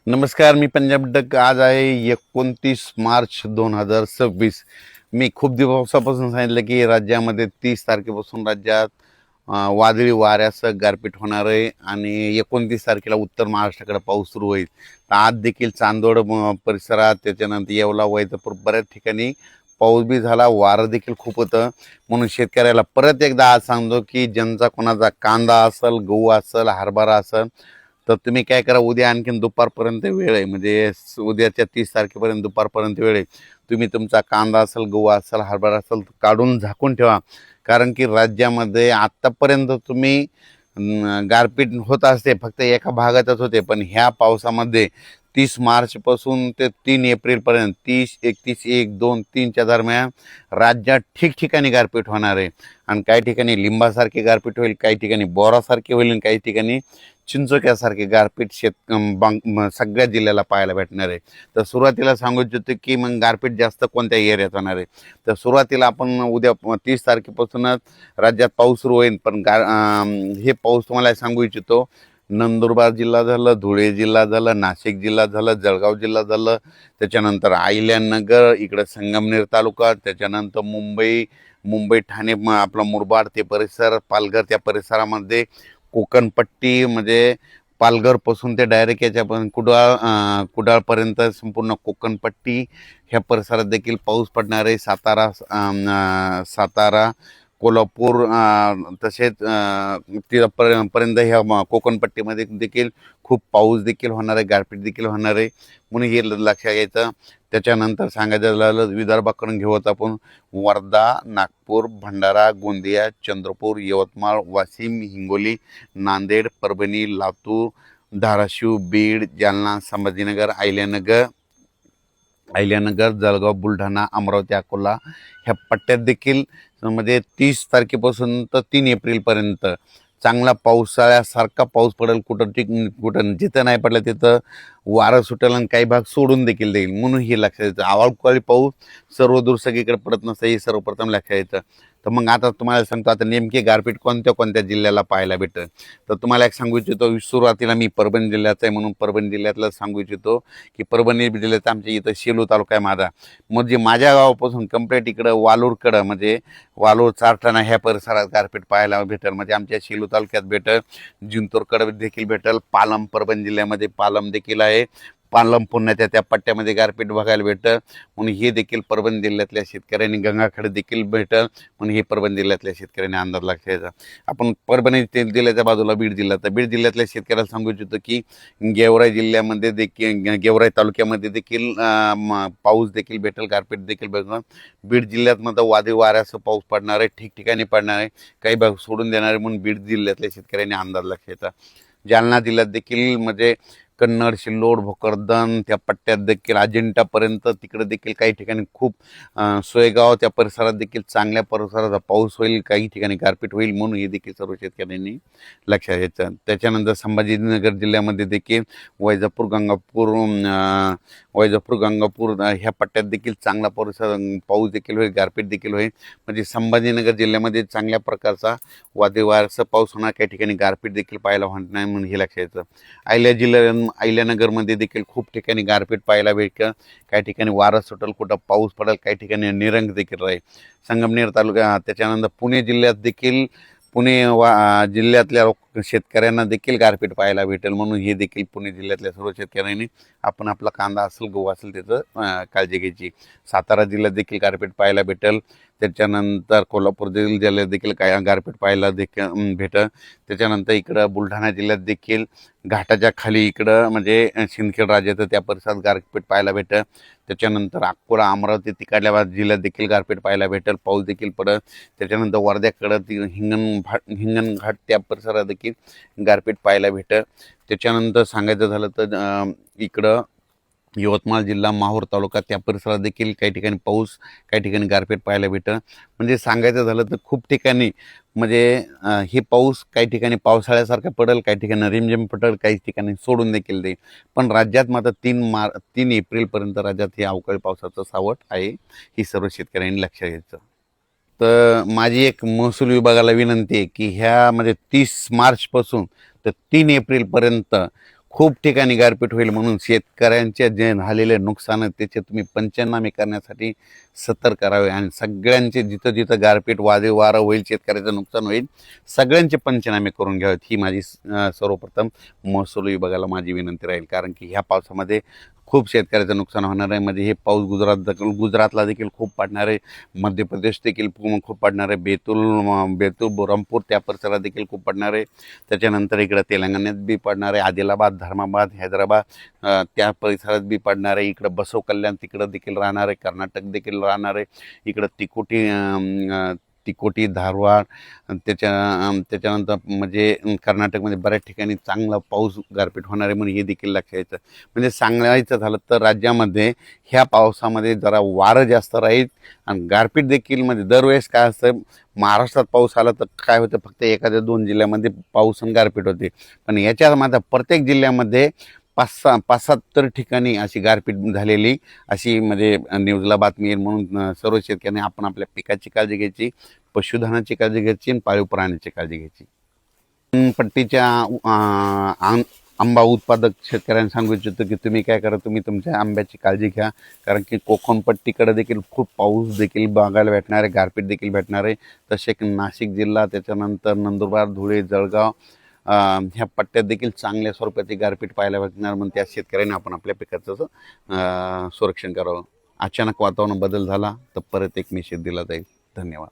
नमस्कार, मी पंजाब डक. आज आहे 29 मार्च 2026. मी खूप दिवसापासून सांगितलं की राज्यामध्ये 30 तारखेपासून राज्यात वादळी वाऱ्यासह गारपीट होणार आहे आणि 29 तारखेला उत्तर महाराष्ट्राकडे पाऊस सुरू होईल. तर आज देखील चांदोड परिसरात, त्याच्यानंतर येवला, वैजापूर बऱ्याच ठिकाणी पाऊस बी झाला, वारं देखील खूप होतं. म्हणून शेतकऱ्याला परत एकदा आज सांगतो की ज्यांचा कोणाचा कांदा असेल, गहू असेल, हरभरा असेल, तर तुम्ही काय करा, उद्या आणखीन दुपारपर्यंत वेळ आहे. म्हणजे उद्याच्या 30 तारखेपर्यंत दुपारपर्यंत वेळ आहे. तुम्ही तुमचा कांदा असेल, गहू असेल, हरभरा असेल काढून झाकून ठेवा. कारण की राज्यामध्ये आत्तापर्यंत तुम्ही गारपीट होत असते, फक्त एका भागातच होते. पण ह्या पावसामध्ये 30 मार्चपासून ते 3 एप्रिलपर्यंत 31, 1, 2, 3च्या दरम्यान राज्यात ठिकठिकाणी गारपीट होणार आहे. आणि काही ठिकाणी लिंबासारखी गारपीट होईल, काही ठिकाणी बोरासारखी होईल आणि काही ठिकाणी चिंचोक्यासारखे गारपीट सगळ्या जिल्ह्याला पाहायला भेटणार आहे. तर सुरुवातीला सांगू इच्छितो की मग गारपीट जास्त कोणत्या एरियात होणार आहे. तर सुरुवातीला आपण उद्या 30 तारखेपासूनच राज्यात पाऊस सुरू होईल. पण हे पाऊस तुम्हाला सांगू इच्छितो, नंदुरबार जिल्हा झालं, धुळे जिल्हा झालं, नाशिक जिल्हा झालं, जळगाव जिल्हा झालं, त्याच्यानंतर अहिल्यानगर, इकडं संगमनेर तालुका, त्याच्यानंतर मुंबई ठाणे, आपला मुरबाड ते परिसर, पालघर त्या परिसरामध्ये, कोकणपट्टी म्हणजे पालघरपासून ते डायरेक्ट याच्यापर्यंत कुडाळपर्यंत संपूर्ण कोकणपट्टी ह्या परिसरात देखील पाऊस पडणार आहे. सातारा, कोल्हापूर, तसेच तिथपर्यंत ह्या कोकणपट्टीमध्ये देखील खूप पाऊस देखील होणार आहे, गारपीट देखील होणार आहे. म्हणून हे लक्षात घ्यायचं. त्याच्यानंतर सांगायचं झालं विदर्भाकडून घेऊत आपण, वर्धा, नागपूर, भंडारा, गोंदिया, चंद्रपूर, यवतमाळ, वाशिम, हिंगोली, नांदेड, परभणी, लातूर, धाराशिव, बीड, जालना, संभाजीनगर, अहिल्यानगर, जळगाव, बुलढाणा, अमरावती, अकोला ह्या पट्ट्यात देखील म्हणजे 30 तारखेपासून तर 3 एप्रिलपर्यंत चांगला पावसाळ्यासारखा पाऊस पडेल. कुठं जिथं नाही पडलं तिथं वारं सुटेल आणि काही भाग सोडून देखील देईल. म्हणून हे लक्षात येतं. अवकाळी पाऊस सर्वदूर सगळीकडे पडत नसतं, हे सर्वप्रथम लक्षात येतं. तर मग आता तुम्हाला सांगतो, आता नेमके गारपीट कोणत्या कोणत्या जिल्ह्याला पाहायला भेटेल. तर तुम्हाला एक सांगू इच्छितो, सुरुवातीला मी परभणी जिल्ह्याचा आहे म्हणून परभणी जिल्ह्यातलं सांगू इच्छितो की परभणी जिल्ह्यात आमच्या इथं सेलू तालुका आहे माझा. म्हणजे माझ्या गावापासून कंप्लीट इकडं वालूरकडं, म्हणजे वालूर, चारठाणा ह्या परिसरात गारपीट पाहायला भेटेल. म्हणजे आमच्या सेलू तालुक्यात भेटेल, जिंतूरकडे देखील भेटेल, पालम, परभणी जिल्ह्यामध्ये पालम देखील आहे, पालम पुण्याच्या त्या पट्ट्यामध्ये गारपीट बघायला भेटतं. म्हणून हे देखील परभणी जिल्ह्यातल्या शेतकऱ्यांनी, गंगाखेड देखील भेटल. म्हणून हे परभणी जिल्ह्यातल्या शेतकऱ्यांनी अंदाज लक्षायचा. आपण परभणी जिल्ह्याच्या बाजूला बीड जिल्हा, तर बीड जिल्ह्यातल्या शेतकऱ्याला सांगू इच्छितो की गेवराई जिल्ह्यामध्ये देखील, गेवराई तालुक्यामध्ये देखील पाऊस देखील भेटेल, गारपीट देखील भेटणार. बीड जिल्ह्यात मध्ये वादळी वाऱ्यासह पाऊस पडणार आहे, ठिकठिकाणी पडणार आहे, काही भाग सोडून देणार आहे. म्हणून बीड जिल्ह्यातल्या शेतकऱ्यांनी अंदाज लक्षायचा. जालना जिल्ह्यात देखील म्हणजे कन्नड, सिल्लोड, भोकरदन त्या पट्ट्यात देखील अजिंठापर्यंत तिकडे देखील काही ठिकाणी खूप, सोयगाव त्या परिसरात देखील चांगल्या परिसराचा पाऊस होईल, काही ठिकाणी गारपीट होईल. म्हणून हे देखील सर्व शेतकऱ्यांनी लक्षात घ्यायचं. त्याच्यानंतर संभाजीनगर जिल्ह्यामध्ये देखील वैजापूर, गंगापूर ह्या पट्ट्यात देखील चांगला पाऊस देखील होईल, गारपीट देखील होईल. म्हणजे संभाजीनगर जिल्ह्यामध्ये चांगल्या प्रकारचा वादळी वाऱ्यासह पाऊस होणार, काही ठिकाणी गारपीट देखील पाहायला होणार नाही. म्हणून हे लक्षात येतं. अहिल्यानगरमध्ये देखील खूप ठिकाणी गारपीट पाहायला भेटेल, काही ठिकाणी वारं सुटेल, कुठं पाऊस पडेल, काही ठिकाणी निरंग देखील राहील. संगमनेर तालुका, त्याच्यानंतर पुणे जिल्ह्यात देखील जिल्ह्यातल्या शेतकऱ्यांना देखील गारपीट पाहायला भेटेल. म्हणून हे देखील पुणे जिल्ह्यातल्या सर्व शेतकऱ्यांनी आपण आपला कांदा असेल, गहू असेल त्याचं काळजी घ्यायची. सातारा जिल्ह्यात देखील गारपीट पाहायला भेटेल. त्याच्यानंतर कोल्हापूर जिल्ह्यात देखील काय गारपीट पाहायला देखील भेटेल. त्याच्यानंतर इकडं बुलढाणा जिल्ह्यात देखील घाटाच्या खाली इकडं म्हणजे सिंदखेड राजाचं त्या परिसरात गारपीट पाहायला भेटेल. त्याच्यानंतर अकोला, अमरावती तिकडल्या जिल्ह्यात देखील गारपीट पाहायला भेटेल, पाऊस देखील पडेल. त्याच्यानंतर वर्ध्याकडं हिंगणघाट त्या परिसरात देखील गारपीट पाहायला भेटेल. त्याच्यानंतर सांगायचं झालं तर इकडं यवतमाळ जिल्हा, माहूर तालुका त्या परिसरात देखील काही ठिकाणी पाऊस, काही ठिकाणी गारपीट पाहायला भेटेल. म्हणजे सांगायचं झालं तर खूप ठिकाणी म्हणजे हे पाऊस काही ठिकाणी पावसाळ्यासारखा पडेल, काही ठिकाणी रिमझिम पडेल, काही ठिकाणी सोडून देखील देईल. पण राज्यात मात्र 3 एप्रिलपर्यंत राज्यात हे अवकाळी पावसाचं सावट आहे, ही सर्व शेतकऱ्यांनी लक्षात घ्यायचं. तर माझी एक महसूल विभागाला विनंती आहे की ह्या म्हणजे 30 मार्चपासून तर 3 एप्रिलपर्यंत खूप ठिकाणी गारपीट होईल म्हणून शेतकऱ्यांचे जे झालेले नुकसान आहे त्याचे तुम्ही पंचनामे करण्यासाठी सतर्क करावे आणि सगळ्यांचे जिथं जिथं गारपीट वादळी वारं होईल, शेतकऱ्याचं नुकसान होईल, सगळ्यांचे पंचनामे करून घ्यावेत ही माझी सर्वप्रथम महसूल विभागाला माझी विनंती राहील. कारण की ह्या पावसामध्ये खूप शेतकऱ्याचं नुकसान होणार आहे. म्हणजे हे पाऊस गुजरातला देखील खूप पडणार आहे, मध्य प्रदेश देखील खूप पडणार आहे, बेतूल बुरहानपूर त्या परिसरात देखील खूप पडणार आहे. त्याच्यानंतर इकडं तेलंगणात बी पडणार आहे, आदिलाबाद, धर्माबाद, हैदराबाद त्या परिसरात बी पडणार आहे. इकडं बसव कल्याण तिकडं देखील राहणार आहे, कर्नाटक देखील राहणार आहे. इकडं तिकोटी, धारवाड, त्याच्यानंतर म्हणजे कर्नाटकमध्ये बऱ्याच ठिकाणी चांगला पाऊस गारपीट होणार आहे म्हणून हे देखील लक्षात यायचं. म्हणजे सांगायचं झालं तर राज्यामध्ये ह्या पावसामध्ये जरा वारं जास्त राहील आणि गारपीट देखील. म्हणजे दरवेळेस काय असतं, महाराष्ट्रात पाऊस आला तर काय होतं, फक्त एखाद्या 2 जिल्ह्यामध्ये पाऊस आणि गारपीट होते. पण याच्या मात्र प्रत्येक जिल्ह्यामध्ये 5-7 ठिकाणी अशी गारपीट झालेली अशी म्हणजे न्यूजला बातमी येईल. म्हणून सर्व शेतकऱ्यांनी आपण आपल्या पिकाची काळजी घ्यायची, पशुधनाची काळजी घ्यायची आणि पाळीव प्राण्याची काळजी घ्यायची. पट्टीच्या आंबा उत्पादक शेतकऱ्यांना सांगू इच्छितो की तुम्ही काय करा, तुम्ही तुमच्या आंब्याची काळजी घ्या. कारण की कोकणपट्टीकडे देखील खूप पाऊस देखील बघायला भेटणार आहे, गारपीट देखील भेटणार आहे. तसे नाशिक जिल्हा, त्याच्यानंतर नंदुरबार, धुळे, जळगाव ह्या पट्ट्यात देखील चांगल्या स्वरूपाची गारपीट पाहायला भेटणार. म्हणून त्या शेतकऱ्यांनी आपण आपल्या पिकाचं संरक्षण करावं. अचानक वातावरण बदल झाला तर परत एक निषेध दिला जाईल. धन्यवाद.